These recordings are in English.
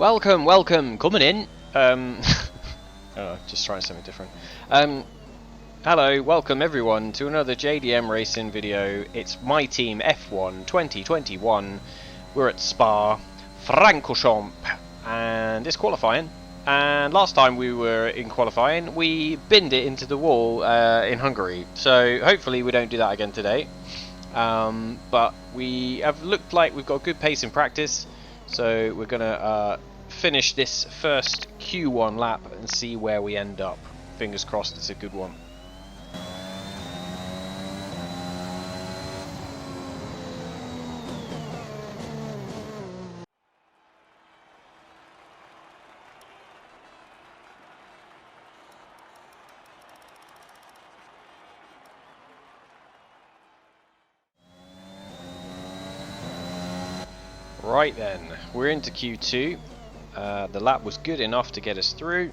Welcome, coming in. Just trying something different. Hello, welcome everyone to another JDM racing video. It's my team F1 2021. We're at Spa Francorchamps, and it's qualifying. And last time we were in qualifying, we binned it into the wall in Hungary. So hopefully we don't do that again today. But we have looked like we've got good pace in practice. So we're gonna finish this first Q1 lap and see where we end up. Fingers crossed it's a good one. Right then, we're into Q2. The lap was good enough to get us through.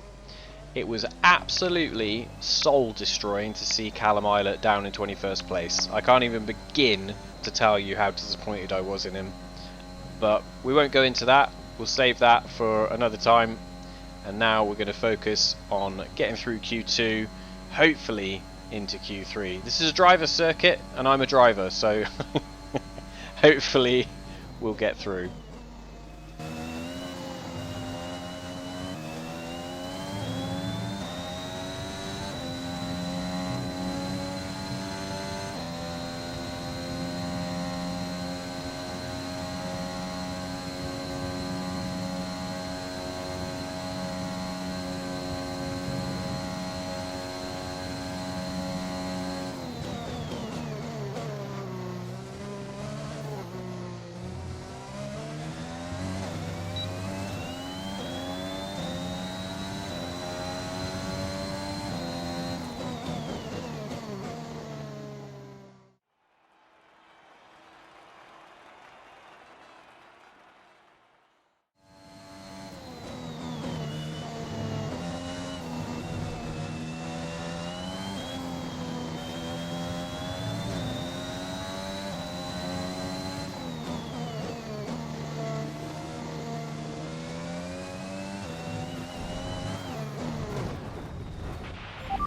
It was absolutely soul destroying to see Callum Islet down in 21st place. I can't even begin to tell you how disappointed I was in him. But we won't go into that. We'll save that for another time. And now we're going to focus on getting through Q2, hopefully into Q3. This is a driver's circuit and I'm a driver, so hopefully we'll get through.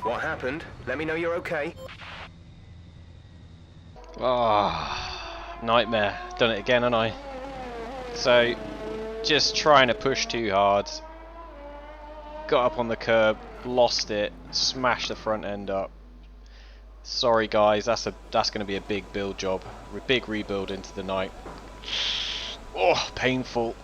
What happened? Let me know you're okay. Ah, nightmare. Done it again, haven't I? So, just trying to push too hard. Got up on the curb, lost it, smashed the front end up. Sorry guys, that's going to be a big build job. Big rebuild into the night. Oh, painful.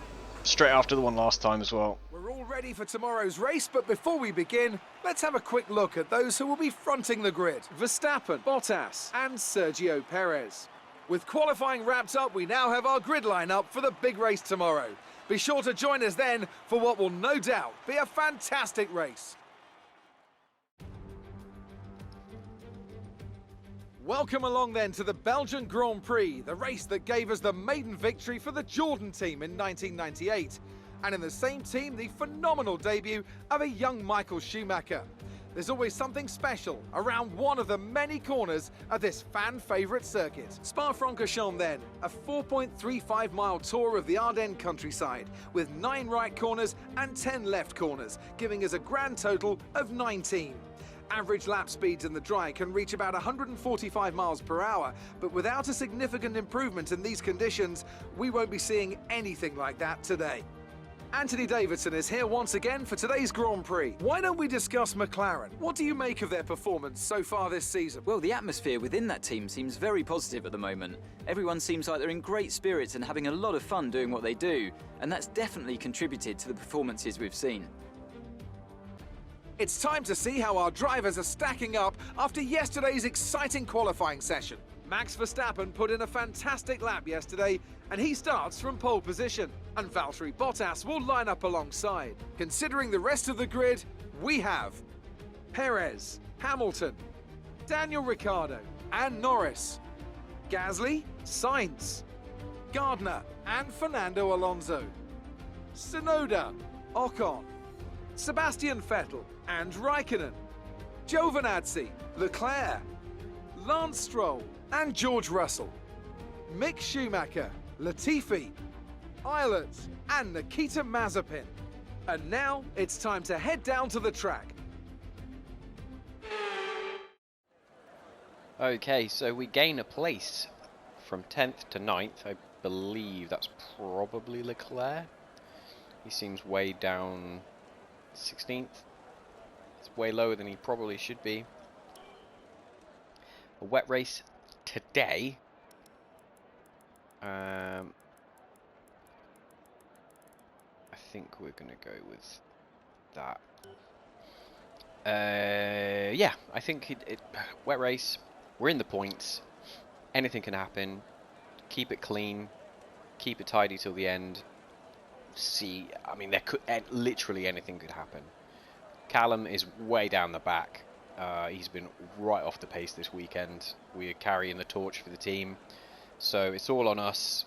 Straight after the one last time as well. We're all ready for tomorrow's race, but before we begin, let's have a quick look at those who will be fronting the grid. Verstappen, Bottas, and Sergio Perez. With qualifying wrapped up, we now have our grid lineup for the big race tomorrow. Be sure to join us then for what will no doubt be a fantastic race. Welcome along then to the Belgian Grand Prix, the race that gave us the maiden victory for the Jordan team in 1998. And in the same team, the phenomenal debut of a young Michael Schumacher. There's always something special around one of the many corners of this fan-favourite circuit. Spa-Francorchamps then, a 4.35-mile tour of the Ardennes countryside, with 9 right corners and 10 left corners, giving us a grand total of 19. Average lap speeds in the dry can reach about 145 miles per hour, but without a significant improvement in these conditions, we won't be seeing anything like that today. Anthony Davidson is here once again for today's Grand Prix. Why don't we discuss McLaren? What do you make of their performance so far this season? Well, the atmosphere within that team seems very positive at the moment. Everyone seems like they're in great spirits and having a lot of fun doing what they do, and that's definitely contributed to the performances we've seen. It's time to see how our drivers are stacking up after yesterday's exciting qualifying session. Max Verstappen put in a fantastic lap yesterday, and he starts from pole position. And Valtteri Bottas will line up alongside. Considering the rest of the grid, we have Perez, Hamilton, Daniel Ricciardo, and Norris, Gasly, Sainz, Gardner, and Fernando Alonso, Tsunoda, Ocon, Sebastian Vettel and Raikkonen, Giovinazzi, Leclerc, Lance Stroll and George Russell, Mick Schumacher, Latifi, Eilert, and Nikita Mazepin. And now it's time to head down to the track. Okay, so we gain a place from 10th to 9th. I believe that's probably Leclerc. He seems way down 16th. It's way lower than he probably should be. A wet race today. I think we're going to go with that. Yeah, I think wet race. We're in the points. Anything can happen. Keep it clean. Keep it tidy till the end. See, I mean, there could literally anything could happen. Callum is way down the back. He's been right off the pace this weekend. We're carrying the torch for the team, so it's all on us.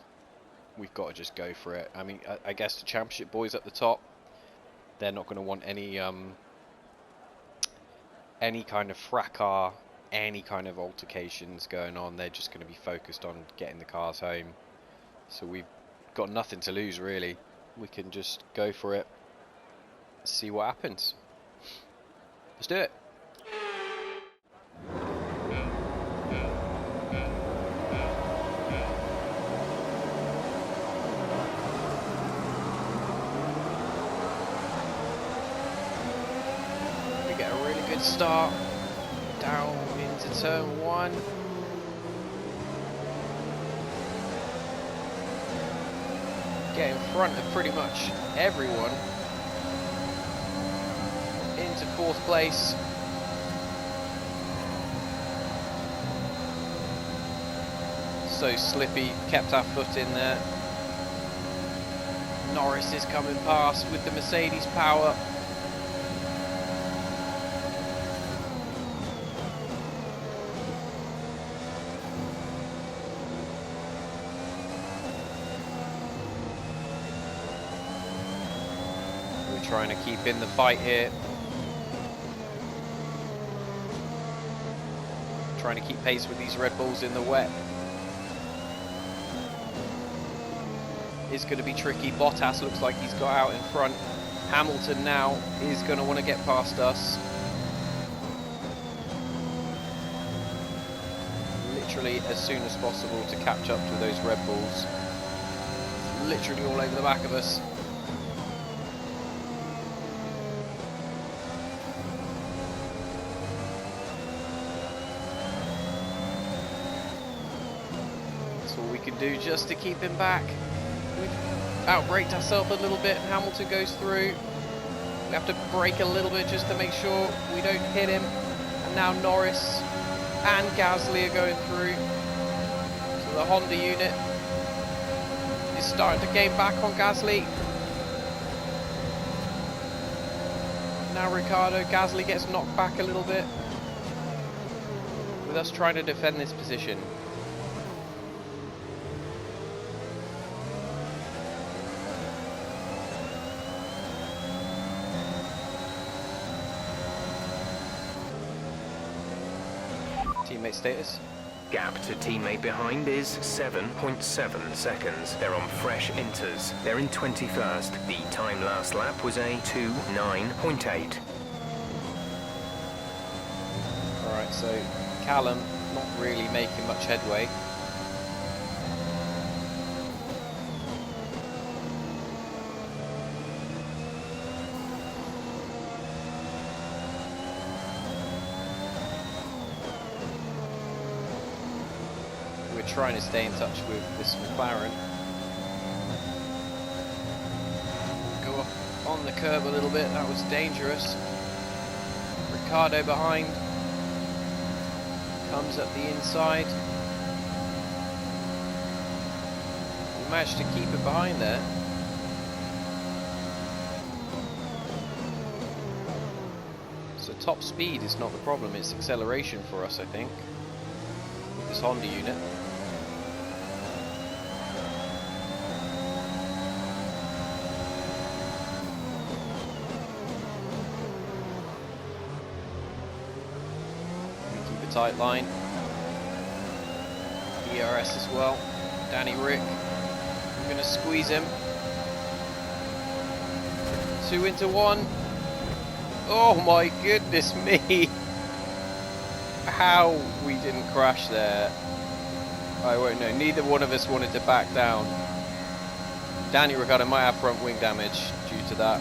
We've got to just go for it. I mean, I guess the championship boys at the top, they're not going to want any kind of fracas, any kind of altercations going on. They're just going to be focused on getting the cars home. So we've got nothing to lose, really. We can just go for it, see what happens. Let's do it. We get a really good start down into turn 1. Get in front of pretty much everyone. Into 4th place. So slippy, kept our foot in there. Norris is coming past with the Mercedes power. Trying to keep in the fight here. Trying to keep pace with these Red Bulls in the wet. It's going to be tricky. Bottas looks like he's got out in front. Hamilton now is going to want to get past us. Literally as soon as possible to catch up to those Red Bulls. It's literally all over the back of us. Do just to keep him back. We've outbraked ourselves a little bit. Hamilton goes through. We have to brake a little bit just to make sure we don't hit him. And now Norris and Gasly are going through. So the Honda unit is starting to gain back on Gasly. Now Ricciardo, Gasly gets knocked back a little bit. With us trying to defend this position. Teammate status. Gap to teammate behind is 7.7 seconds. They're on fresh inters. They're in 21st. The time last lap was a 2:09.8. Alright, so Callum not really making much headway. Trying to stay in touch with this McLaren. Go up on the curb a little bit, that was dangerous. Ricciardo behind. Comes up the inside. We managed to keep it behind there. So top speed is not the problem, it's acceleration for us, I think. With this Honda unit. Tight line. ERS as well. Danny Rick. I'm going to squeeze him. 2 into 1. Oh my goodness me. How we didn't crash there, I won't know. Neither one of us wanted to back down. Daniel Ricciardo might have front wing damage due to that.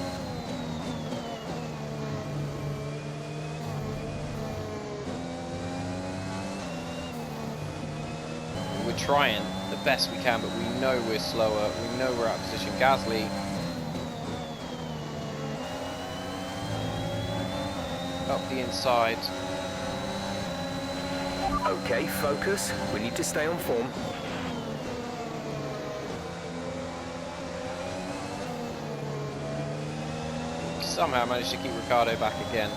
We're trying the best we can, but we know we're slower. We know we're out of position. Gasly up the inside. Okay, focus. We need to stay on form. Somehow managed to keep Ricciardo back again.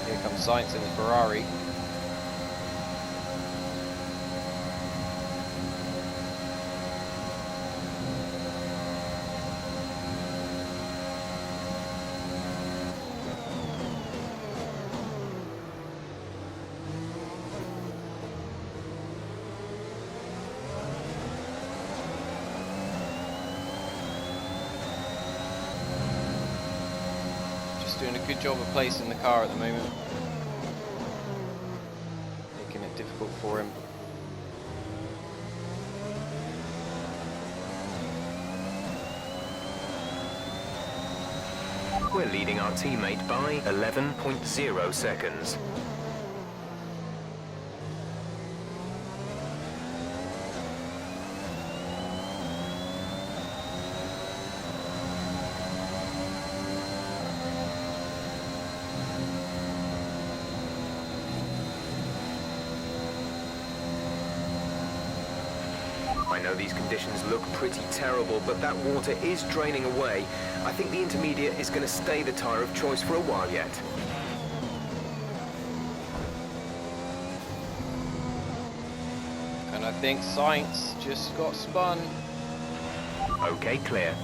Here comes Sainz in the Ferrari. Doing a good job of placing the car at the moment, making it difficult for him. We're leading our teammate by 11.0 seconds. I know these conditions look pretty terrible, but that water is draining away. I think the intermediate is going to stay the tyre of choice for a while yet. And I think Sainz just got spun. Okay, clear.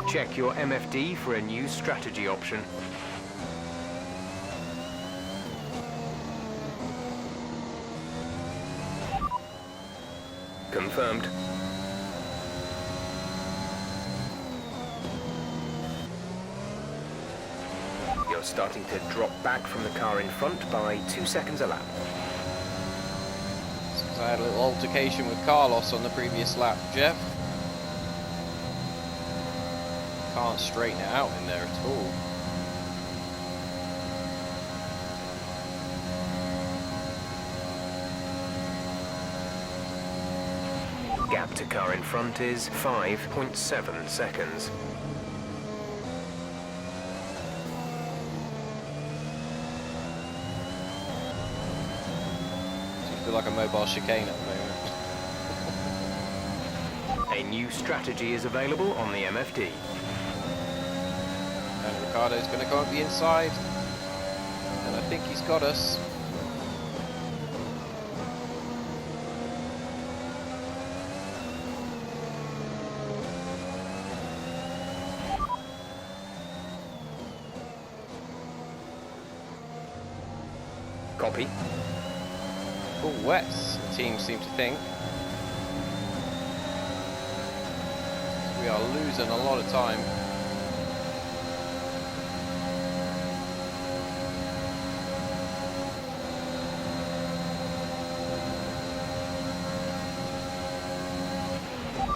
Check your MFD for a new strategy option. Confirmed. You're starting to drop back from the car in front by 2 seconds a lap. Since I had a little altercation with Carlos on the previous lap, Jeff. Can't straighten it out in there at all. Gap to car in front is 5.7 seconds. Seems to be like a mobile chicane at the moment. A new strategy is available on the MFD. And Ricciardo's going to come up the inside. And I think he's got us. Copy. Full wets, the team seem to think. We are losing a lot of time.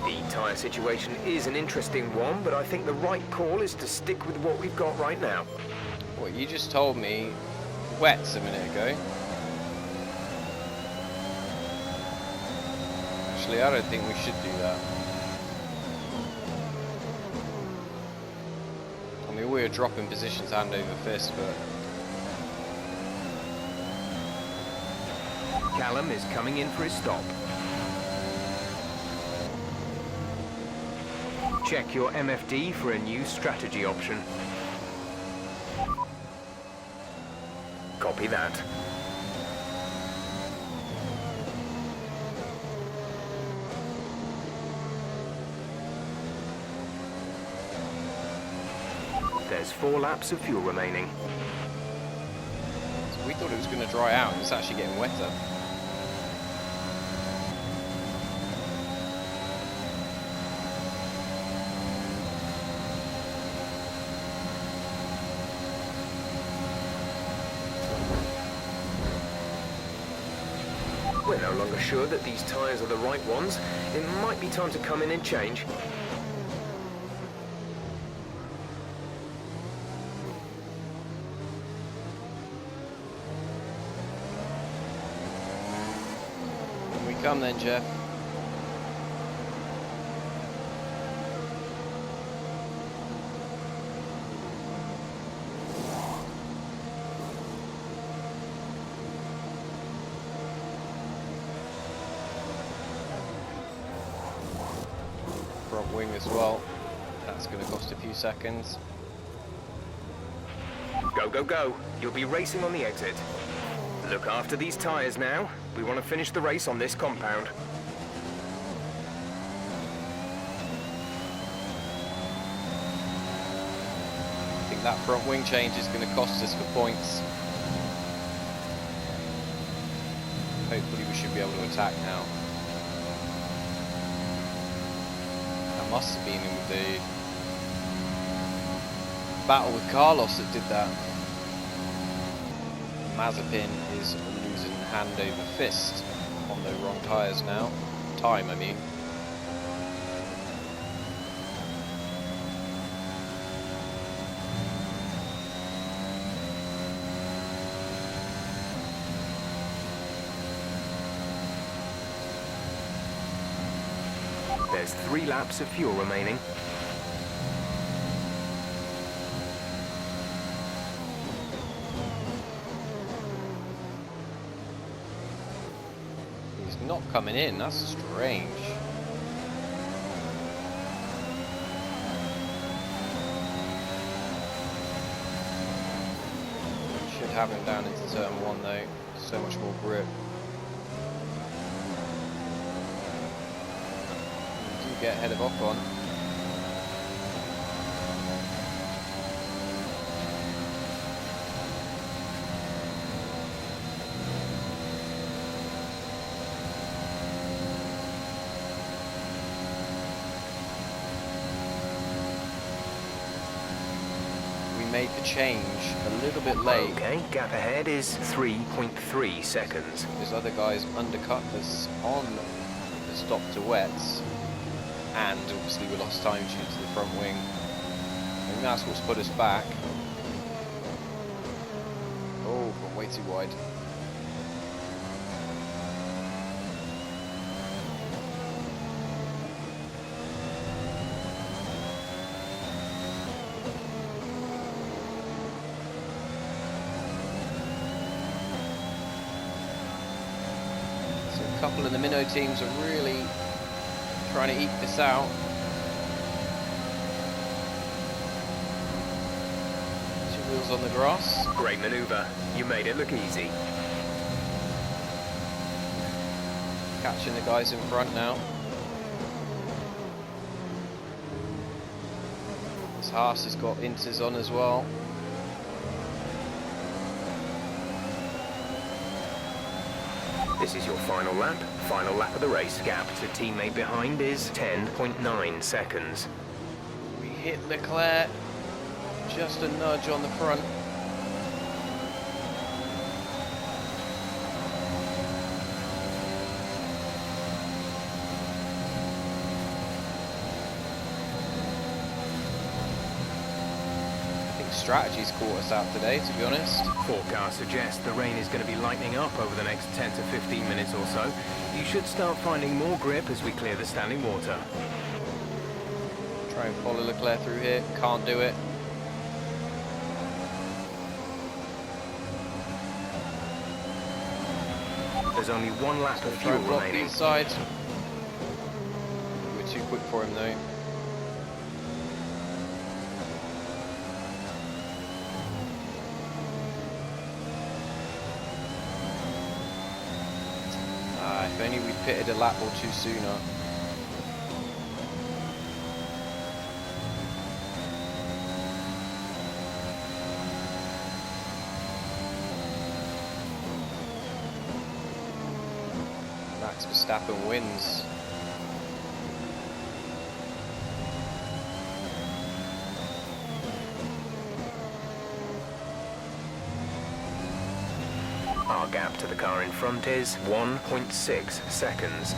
The tyre situation is an interesting one, but I think the right call is to stick with what we've got right now. What you just told me, wets a minute ago. Actually, I don't think we should do that. I mean, we're dropping positions hand over fist, but Callum is coming in for his stop. Check your MFD for a new strategy option. Copy that. There's 4 laps of fuel remaining. So we thought it was going to dry out and it's actually getting wetter. We're no longer sure that these tyres are the right ones. It might be time to come in and change. Here we come then, Jeff. Front wing as well. That's going to cost a few seconds. Go, go, go. You'll be racing on the exit. Look after these tyres now. We want to finish the race on this compound. I think that front wing change is going to cost us for points. Hopefully we should be able to attack now. That must have been in the battle with Carlos that did that. Mazepin is losing hand over fist on the wrong tyres now. Time, I mean. There's 3 laps of fuel remaining. He's not coming in, that's strange. Should have him down into turn 1 though, so much more grip. Get ahead of Ocon. We made the change a little bit late. Okay, gap ahead is 3.3 seconds. Those other guys undercut us on the stop to wets. And obviously we lost time due to the front wing. I think that's what's put us back. Oh, gone way too wide. So a couple of the minnow teams are really trying to eke this out. 2 wheels on the grass. Great maneuver. You made it look easy. Catching the guys in front now. This Haas has got Inters on as well. This is your final lap. Final lap of the race. Gap to teammate behind is 10.9 seconds. We hit Leclerc. Just a nudge on the front. Strategy's caught us out today, to be honest. Forecast suggests the rain is going to be lightening up over the next 10 to 15 minutes or so. You should start finding more grip as we clear the standing water. Try and follow Leclerc through here. Can't do it. There's only 1 lap of fuel Block remaining. inside. We're too quick for him though. If only we'd pitted a lap or two sooner. Max Verstappen wins. Our gap to the car in front is 1.6 seconds.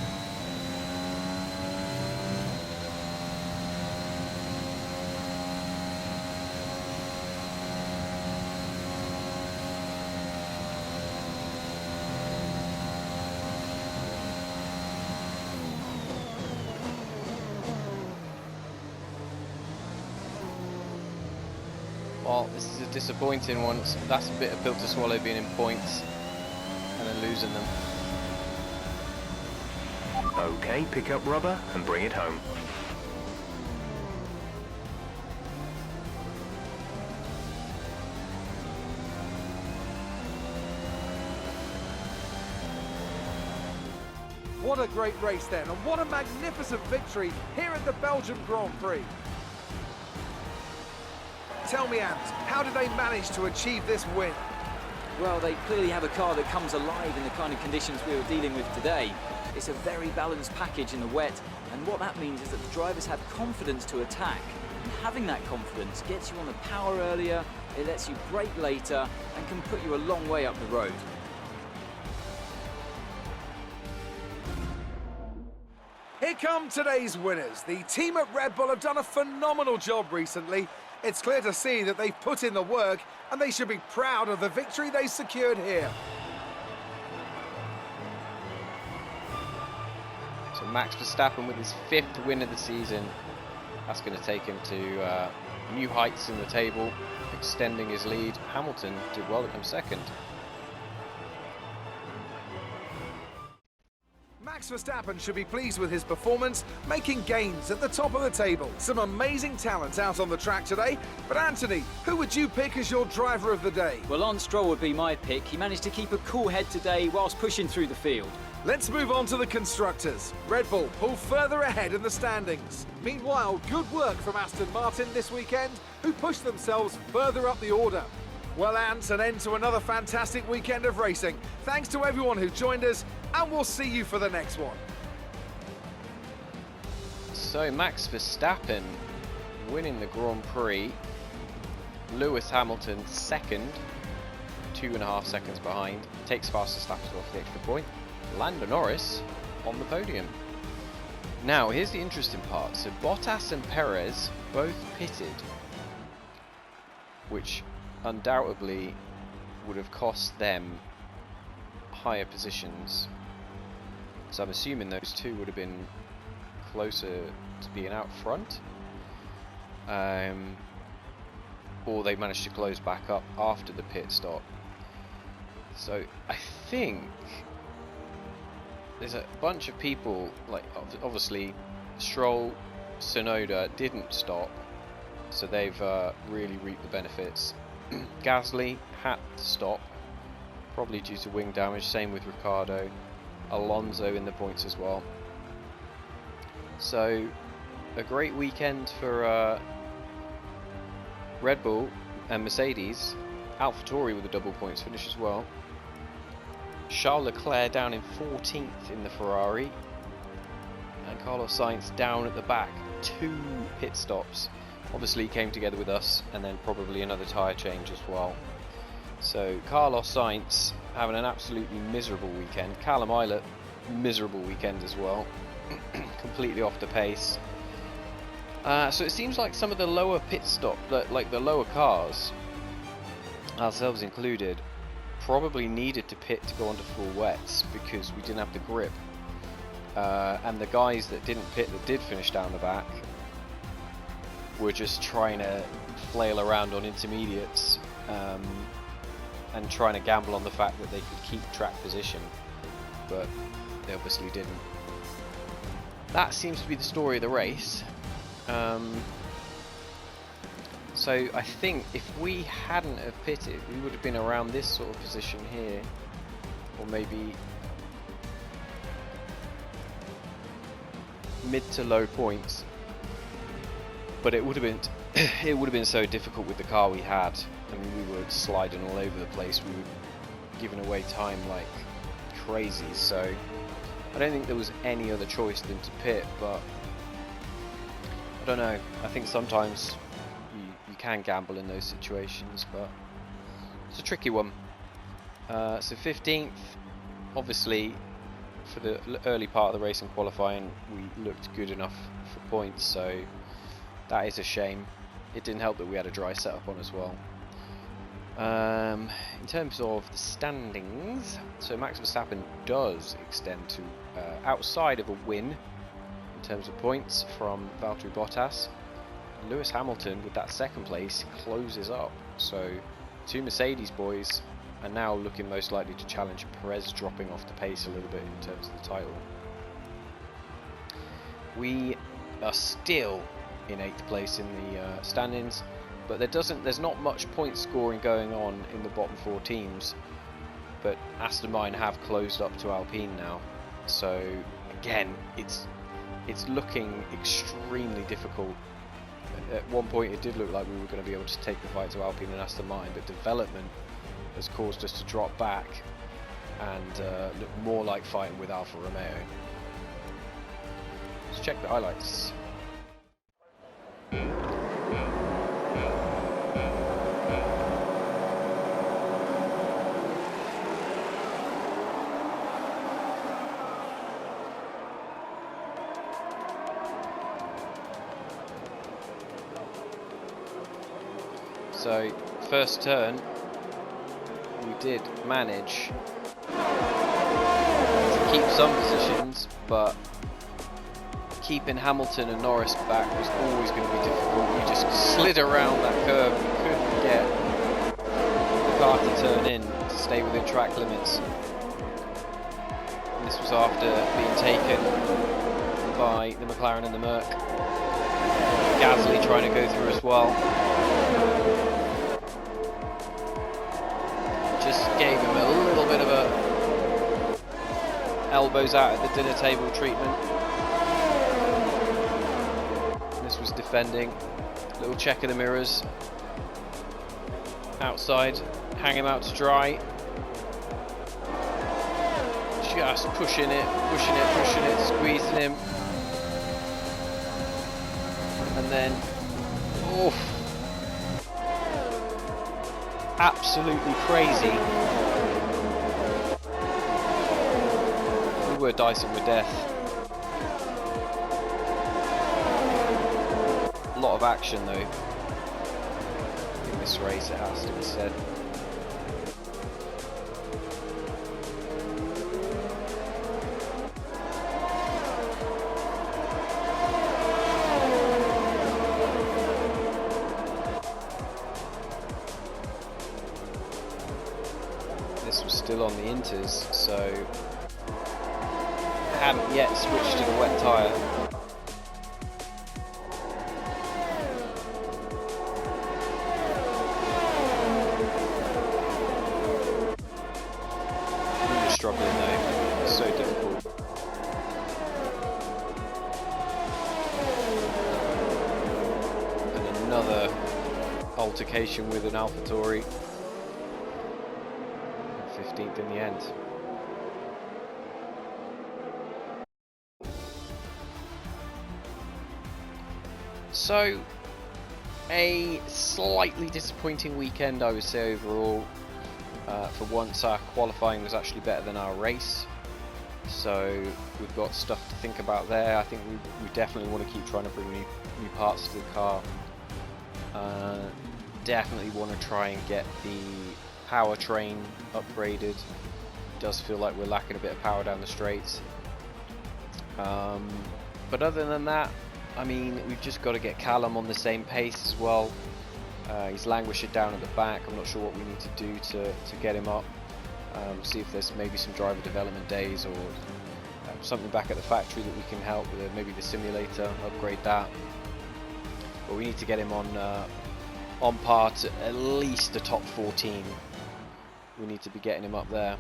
Well, this is a disappointing one. So that's a bit of pill to swallow, being in points and then losing them. Okay, pick up rubber and bring it home. What a great race then, and what a magnificent victory here at the Belgian Grand Prix. Tell me, Ant, how did they manage to achieve this win? Well, they clearly have a car that comes alive in the kind of conditions we were dealing with today. It's a very balanced package in the wet, and what that means is that the drivers have confidence to attack. And having that confidence gets you on the power earlier, it lets you brake later, and can put you a long way up the road. Here come today's winners. The team at Red Bull have done a phenomenal job recently. It's clear to see that they've put in the work, and they should be proud of the victory they secured here. So Max Verstappen with his 5th win of the season. That's going to take him to new heights in the table, extending his lead. Hamilton did well to come 2nd. Max Verstappen should be pleased with his performance, making gains at the top of the table. Some amazing talent out on the track today. But Anthony, who would you pick as your driver of the day? Well, Lance Stroll would be my pick. He managed to keep a cool head today whilst pushing through the field. Let's move on to the constructors. Red Bull pull further ahead in the standings. Meanwhile, good work from Aston Martin this weekend, who pushed themselves further up the order. Well, Ant, an end to another fantastic weekend of racing. Thanks to everyone who joined us, and we'll see you for the next one. So Max Verstappen winning the Grand Prix. Lewis Hamilton 2nd, 2.5 seconds behind. Takes fastest lap as well for the extra point. Lando Norris on the podium. Now here's the interesting part. So Bottas and Perez both pitted, which undoubtedly would have cost them higher positions. So I'm assuming those two would have been closer to being out front, or they managed to close back up after the pit stop. So I think there's a bunch of people, like obviously Stroll, Tsunoda didn't stop, so they've really reaped the benefits. Gasly had to stop, probably due to wing damage, same with Ricciardo. Alonso in the points as well. So a great weekend for Red Bull and Mercedes. AlphaTauri with a double points finish as well. Charles Leclerc down in 14th in the Ferrari, and Carlos Sainz down at the back. 2 pit stops. Obviously came together with us, and then probably another tyre change as well. So Carlos Sainz having an absolutely miserable weekend. Callum Ilott, miserable weekend as well. Completely off the pace. So it seems like some of the lower pit stop, like the lower cars, ourselves included, probably needed to pit to go onto full wets because we didn't have the grip. And the guys that didn't pit, that did finish down the back, were just trying to flail around on intermediates and trying to gamble on the fact that they could keep track position, but they obviously didn't. That seems to be the story of the race. So I think if we hadn't have pitted, we would have been around this sort of position here, or maybe mid to low points, but it would have been it would have been so difficult with the car we had. I mean, we were sliding all over the place. We were giving away time like crazy. So I don't think there was any other choice than to pit. But I don't know. I think sometimes you can gamble in those situations, but it's a tricky one. So 15th, obviously, for the early part of the race and qualifying, we looked good enough for points, so that is a shame. It didn't help that we had a dry setup on as well. In terms of the standings, so Max Verstappen does extend to outside of a win in terms of points from Valtteri Bottas. Lewis Hamilton, with that second place, closes up. So two Mercedes boys are now looking most likely to challenge Perez, dropping off the pace a little bit in terms of the title. We are still in 8th place in the standings, but there's not much point scoring going on in the bottom 4 teams. But Aston Martin have closed up to Alpine now, so again it's looking extremely difficult. At one point it did look like we were going to be able to take the fight to Alpine and Aston Martin, but development has caused us to drop back and look more like fighting with Alfa Romeo. Let's check the highlights. So, first turn, we did manage to keep some positions, but keeping Hamilton and Norris back was always going to be difficult. We just slid around that curve. We couldn't get the car to turn in to stay within track limits. And this was after being taken by the McLaren and the Merc. Gasly trying to go through as well. Just gave him a little bit of a elbows out at the dinner table treatment. This was defending. Little check of the mirrors. Outside, hang him out to dry. Just pushing it, squeezing him. And then, oof. Absolutely crazy. We were dicing with death. A lot of action though in this race, it has to be said. Still on the inters, so haven't yet switched to the wet tyre. Really struggling though, it's so difficult. And another altercation with an AlphaTauri. 15th in the end. So, a slightly disappointing weekend, I would say overall. For once, our qualifying was actually better than our race, so we've got stuff to think about there. I think we definitely want to keep trying to bring new parts to the car. Definitely want to try and get the powertrain upgraded. It does feel like we're lacking a bit of power down the straights. But other than that, I mean, we've just got to get Callum on the same pace as well. He's languishing down at the back. I'm not sure what we need to do to get him up. See if there's maybe some driver development days or something back at the factory that we can help with, maybe the simulator, upgrade that. But we need to get him on par to at least the top 14. We need to be getting him up there.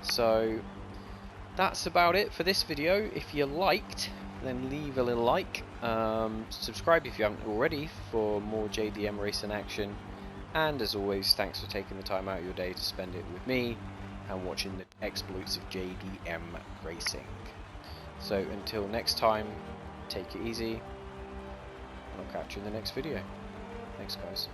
So that's about it for this video. If you liked then leave a little like. Subscribe if you haven't already for more JDM racing action. And as always, thanks for taking the time out of your day to spend it with me and watching the exploits of JDM racing. So until next time, take it easy, and I'll catch you in the next video. Thanks guys.